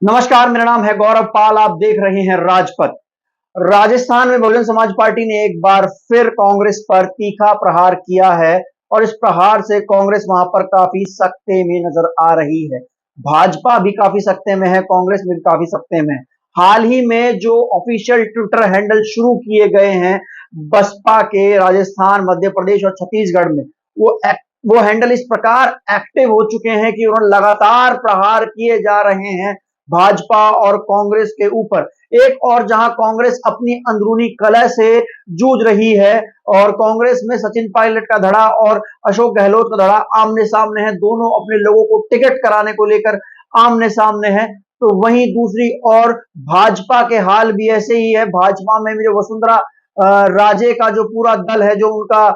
नमस्कार, मेरा नाम है गौरव पाल। आप देख रहे हैं राजपथ। राजस्थान में बहुजन समाज पार्टी ने एक बार फिर कांग्रेस पर तीखा प्रहार किया है और इस प्रहार से कांग्रेस वहां पर काफी सख्ते में नजर आ रही है। भाजपा भी काफी सख्ते में है, कांग्रेस भी काफी सख्ते में है। हाल ही में जो ऑफिशियल ट्विटर हैंडल शुरू किए गए हैं बसपा के राजस्थान, मध्य प्रदेश और छत्तीसगढ़ में, वो हैंडल इस प्रकार एक्टिव हो चुके हैं कि उन्होंने लगातार प्रहार किए जा रहे हैं भाजपा और कांग्रेस के ऊपर। एक और जहां कांग्रेस अपनी अंदरूनी कलह से जूझ रही है और कांग्रेस में सचिन पायलट का धड़ा और अशोक गहलोत का धड़ा आमने सामने है, दोनों अपने लोगों को टिकट कराने को लेकर आमने सामने है। तो वहीं दूसरी ओर भाजपा के हाल भी ऐसे ही है। भाजपा में जो वसुंधरा राजे का जो पूरा दल है, जो उनका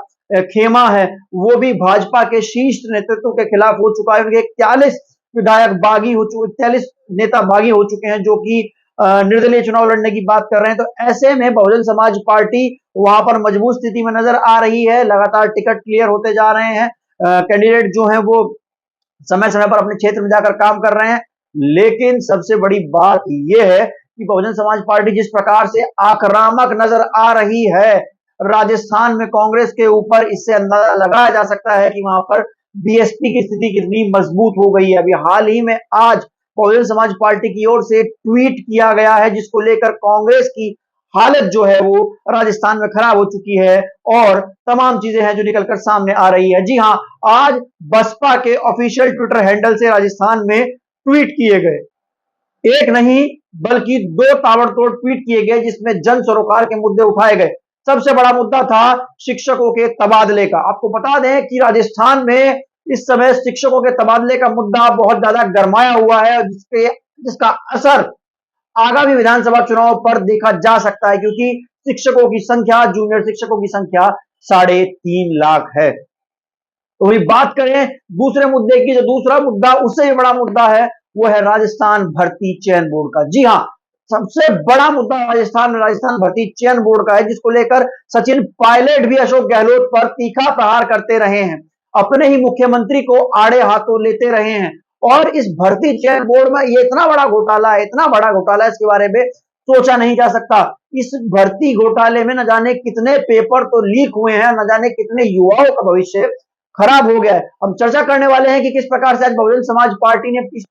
खेमा है, वो भी भाजपा के शीर्ष नेतृत्व के खिलाफ हो चुका है। उनके 41 विधायक बागी हो चुके, 41 नेता बागी हो चुके हैं, जो कि निर्दलीय चुनाव लड़ने की बात कर रहे हैं। तो ऐसे में बहुजन समाज पार्टी वहां पर मजबूत स्थिति में नजर आ रही है। लगातार टिकट क्लियर होते जा रहे हैं, कैंडिडेट जो हैं वो समय समय पर अपने क्षेत्र में जाकर काम कर रहे हैं। लेकिन सबसे बड़ी बात यह है कि बहुजन समाज पार्टी जिस प्रकार से आक्रामक नजर आ रही है राजस्थान में कांग्रेस के ऊपर, इससे अंदाजा लगाया जा सकता है कि वहां पर बीएसपी की स्थिति कितनी मजबूत हो गई है। अभी हाल ही में आज बहुजन समाज पार्टी की ओर से ट्वीट किया गया है, जिसको लेकर कांग्रेस की हालत जो है वो राजस्थान में खराब हो चुकी है और तमाम चीजें हैं जो निकलकर सामने आ रही है। जी हां, आज बसपा के ऑफिशियल ट्विटर हैंडल से राजस्थान में ट्वीट किए गए, एक नहीं बल्कि दो ताबड़तोड़ ट्वीट किए गए, जिसमें जन सरोकार के मुद्दे उठाए गए। सबसे बड़ा मुद्दा था शिक्षकों के तबादले का। आपको बता दें कि राजस्थान में इस समय शिक्षकों के तबादले का मुद्दा बहुत ज्यादा गरमाया हुआ है, जिसका असर आगामी विधानसभा चुनाव पर देखा जा सकता है, क्योंकि शिक्षकों की संख्या, जूनियर शिक्षकों की संख्या 3.5 लाख है। तो वही बात करें दूसरे मुद्दे की, जो दूसरा मुद्दा उससे भी बड़ा मुद्दा है, वो है राजस्थान भर्ती चयन बोर्ड का। जी हां, सबसे बड़ा मुद्दा राजस्थान में राजस्थान भर्ती चयन बोर्ड का है, जिसको लेकर सचिन पायलट भी अशोक गहलोत पर तीखा प्रहार करते रहे हैं, अपने ही मुख्यमंत्री को आड़े हाथों लेते रहे हैं। और इस भर्ती चयन बोर्ड में ये इतना बड़ा घोटाला है, इतना बड़ा घोटाला है, इसके बारे में सोचा नहीं जा सकता। इस भर्ती घोटाले में न जाने कितने पेपर तो लीक हुए हैं, न जाने कितने युवाओं का भविष्य खराब हो गया है। हम चर्चा करने वाले हैं कि किस प्रकार से आज बहुजन समाज पार्टी ने इस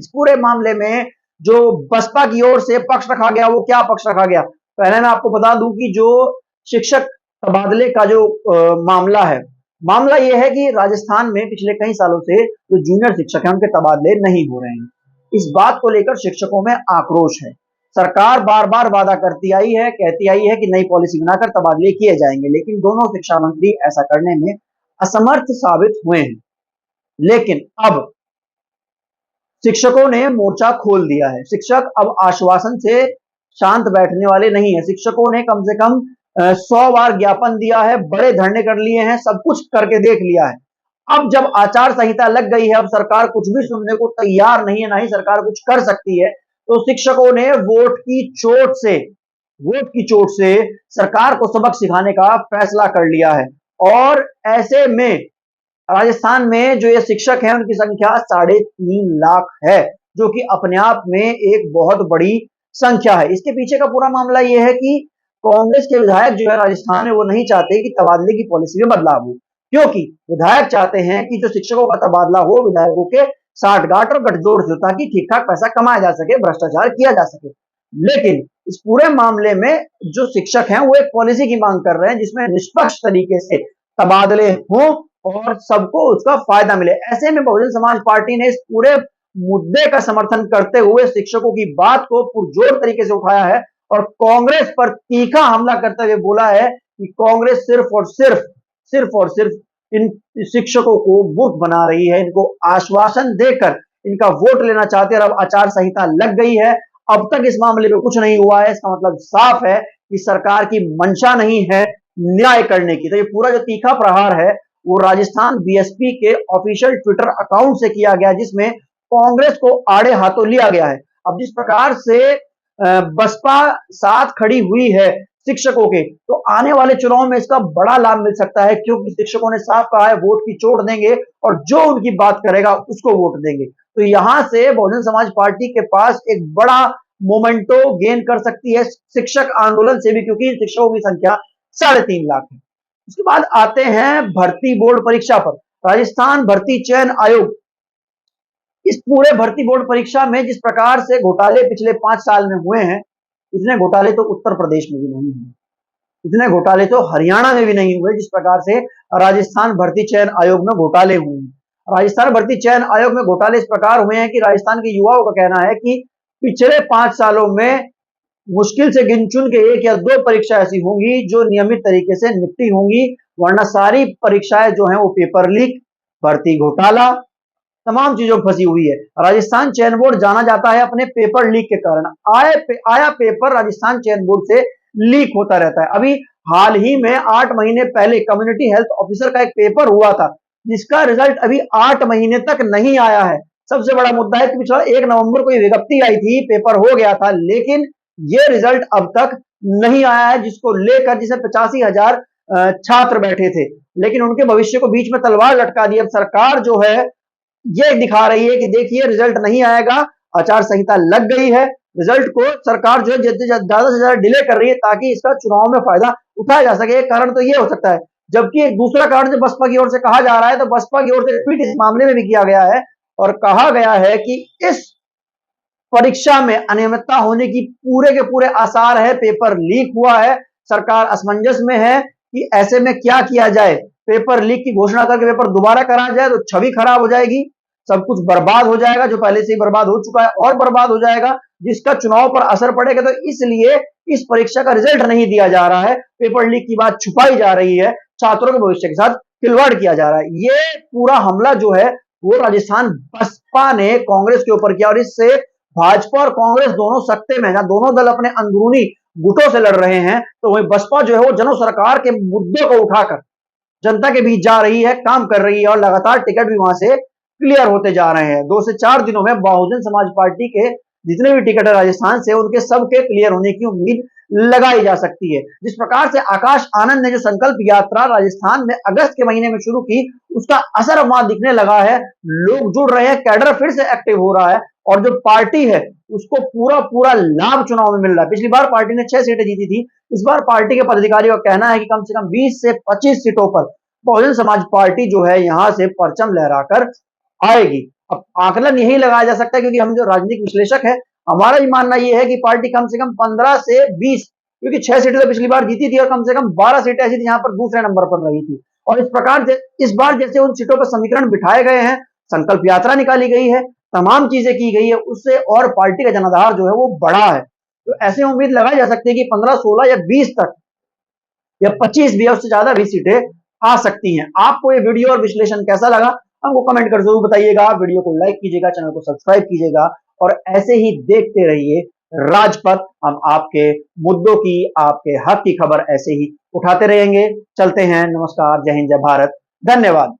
पूरे मामले में जो बसपा की ओर से पक्ष रखा गया, वो क्या पक्ष रखा गया। पहले मैं आपको बता दूं कि जो शिक्षक तबादले का जो मामला है, मामला यह है कि राजस्थान में पिछले कई सालों से जो जूनियर शिक्षक हैं उनके तबादले नहीं हो रहे हैं। इस बात को लेकर शिक्षकों में आक्रोश है। सरकार बार बार वादा करती आई है, कहती आई है कि नई पॉलिसी बनाकर तबादले किए जाएंगे, लेकिन दोनों शिक्षा मंत्री ऐसा करने में असमर्थ साबित हुए हैं। लेकिन अब शिक्षकों ने मोर्चा खोल दिया है। शिक्षक अब आश्वासन से शांत बैठने वाले नहीं है। शिक्षकों ने कम से कम 100 बार ज्ञापन दिया है, बड़े धरने कर लिए हैं, सब कुछ करके देख लिया है। अब जब आचार संहिता लग गई है, अब सरकार कुछ भी सुनने को तैयार नहीं है, ना ही सरकार कुछ कर सकती है। तो शिक्षकों ने वोट की चोट से सरकार को सबक सिखाने का फैसला कर लिया है। और ऐसे में राजस्थान में जो ये शिक्षक हैं उनकी संख्या 3.5 लाख है, जो कि अपने आप में एक बहुत बड़ी संख्या है। इसके पीछे का पूरा मामला यह है कि कांग्रेस के विधायक जो है राजस्थान में, वो नहीं चाहते कि तबादले की पॉलिसी में बदलाव हो, क्योंकि विधायक चाहते हैं कि जो शिक्षकों का तबादला हो विधायकों के साठगांठ और गठजोड़ से, ताकि ठीक ठाक पैसा कमाया जा सके, भ्रष्टाचार किया जा सके। लेकिन इस पूरे मामले में जो शिक्षक हैं वो एक पॉलिसी की मांग कर रहे हैं, जिसमें निष्पक्ष तरीके से तबादले हों और सबको उसका फायदा मिले। ऐसे में बहुजन समाज पार्टी ने इस पूरे मुद्दे का समर्थन करते हुए शिक्षकों की बात को पुरजोर तरीके से उठाया है और कांग्रेस पर तीखा हमला करते हुए बोला है कि कांग्रेस सिर्फ और सिर्फ इन शिक्षकों को मूर्ख बना रही है, इनको आश्वासन देकर इनका वोट लेना चाहते हैं। अब आचार संहिता लग गई है, अब तक इस मामले में कुछ नहीं हुआ है, इसका मतलब साफ है कि सरकार की मंशा नहीं है न्याय करने की। तो ये पूरा जो तीखा प्रहार है वो राजस्थान बीएसपी के ऑफिशियल ट्विटर अकाउंट से किया गया, जिसमें कांग्रेस को आड़े हाथों लिया गया है। अब जिस प्रकार से बसपा साथ खड़ी हुई है शिक्षकों के, तो आने वाले चुनाव में इसका बड़ा लाभ मिल सकता है, क्योंकि शिक्षकों ने साफ कहा है वोट की चोट देंगे और जो उनकी बात करेगा उसको वोट देंगे। तो यहां से बहुजन समाज पार्टी के पास एक बड़ा मोमेंटो गेन कर सकती है शिक्षक आंदोलन से भी, क्योंकि शिक्षकों की संख्या 3.5 लाख है। उसके बाद आते हैं भर्ती बोर्ड परीक्षा पर। राजस्थान भर्ती चयन आयोग, इस पूरे भर्ती बोर्ड परीक्षा में जिस प्रकार से घोटाले पिछले 5 साल में हुए हैं, इतने घोटाले तो उत्तर प्रदेश में भी नहीं हुए, इतने घोटाले तो हरियाणा में भी नहीं हुए जिस प्रकार से राजस्थान भर्ती चयन आयोग में घोटाले हुए हैं। राजस्थान भर्ती चयन आयोग में घोटाले इस प्रकार हुए हैं कि राजस्थान के युवाओं का कहना है कि पिछले 5 सालों में मुश्किल से गिन चुन के 1 या 2 परीक्षा ऐसी होंगी जो नियमित तरीके से निपटी होंगी, वरना सारी परीक्षाएं जो हैं वो पेपर लीक, भर्ती घोटाला, तमाम चीजों फंसी हुई है। राजस्थान चयन बोर्ड जाना जाता है अपने पेपर लीक के कारण। आया पेपर राजस्थान चयन बोर्ड से लीक होता रहता है। अभी हाल ही में 8 महीने पहले कम्युनिटी हेल्थ ऑफिसर का एक पेपर हुआ था, जिसका रिजल्ट अभी 8 महीने तक नहीं आया है। सबसे बड़ा मुद्दा है कि पिछला 1 नवंबर को ये विज्ञप्ति आई थी, पेपर हो गया था, लेकिन ये रिजल्ट अब तक नहीं आया है, जिसको लेकर जिसे 85,000 छात्र बैठे थे, लेकिन उनके भविष्य को बीच में तलवार लटका दी। अब सरकार जो है ये दिखा रही है कि देखिए रिजल्ट नहीं आएगा, आचार संहिता लग गई है, रिजल्ट को सरकार जो है ज्यादा से ज्यादा डिले कर रही है ताकि इसका चुनाव में फायदा उठाया जा सके। एक कारण तो ये हो सकता है, जबकि एक दूसरा कारण जो बसपा की ओर से कहा जा रहा है, तो बसपा की ओर से ट्वीट इस मामले में भी किया गया है और कहा गया है कि इस परीक्षा में अनियमितता होने की पूरे के पूरे आसार है, पेपर लीक हुआ है, सरकार असमंजस में है कि ऐसे में क्या किया जाए। पेपर लीक की घोषणा करके पेपर दोबारा कराया जाए तो छवि खराब हो जाएगी, सब कुछ बर्बाद हो जाएगा, जो पहले से ही बर्बाद हो चुका है और बर्बाद हो जाएगा, जिसका चुनाव पर असर पड़ेगा। तो इसलिए इस परीक्षा का रिजल्ट नहीं दिया जा रहा है, पेपर लीक की बात छुपाई जा रही है, छात्रों के भविष्य के साथ खिलवाड़ किया जा रहा है। ये पूरा हमला जो है वो राजस्थान बसपा ने कांग्रेस के ऊपर किया और इससे भाजपा और कांग्रेस दोनों सत्ते में, जहां दोनों दल अपने अंदरूनी गुटों से लड़ रहे हैं, तो वही बसपा जो है वो जन सरकार के मुद्दों को उठाकर जनता के बीच जा रही है, काम कर रही है और लगातार टिकट भी वहां से क्लियर होते जा रहे हैं। 2 से 4 दिनों में बहुजन समाज पार्टी के जितने भी टिकट है राजस्थान से, उनके सबके क्लियर होने की उम्मीद लगाई जा सकती है। जिस प्रकार से आकाश आनंद ने जो संकल्प यात्रा राजस्थान में अगस्त के महीने में शुरू की, उसका असर अब वहां दिखने लगा है, लोग जुड़ रहे हैं, कैडर फिर से एक्टिव हो रहा है और जो पार्टी है उसको पूरा पूरा लाभ चुनाव में मिल रहा है। पिछली बार पार्टी ने 6 सीटें जीती थी, इस बार पार्टी के पदाधिकारियों का कहना है कि कम से कम 20 से 25 सीटों पर बहुजन समाज पार्टी जो है यहां से परचम लहराकर आएगी। अब आकलन यही लगाया जा सकता है, क्योंकि हम जो राजनीतिक विश्लेषक है, हमारा भी मानना यह है कि पार्टी कम से कम 15 से 20, क्योंकि 6 सीटें तो पिछली बार जीती थी और कम से कम 12 सीटें ऐसी थी जहां पर दूसरे नंबर पर रही थी। और इस प्रकार से इस बार जैसे उन सीटों पर समीकरण बिठाए गए हैं, संकल्प यात्रा निकाली गई है, तमाम चीजें की गई है, उससे और पार्टी का जनाधार जो है वो बढ़ा है। तो ऐसे उम्मीद लगाई जा सकती है कि 15, 16 या 20 तक या 25 भी या उससे ज्यादा भी सीटें आ सकती हैं। आपको ये वीडियो और विश्लेषण कैसा लगा हमको कमेंट कर जरूर बताइएगा। वीडियो को लाइक कीजिएगा, चैनल को सब्सक्राइब कीजिएगा और ऐसे ही देखते रहिए राजपथ। हम आपके मुद्दों की, आपके हक की खबर ऐसे ही उठाते रहेंगे। चलते हैं, नमस्कार, जय हिंद, जय भारत, धन्यवाद।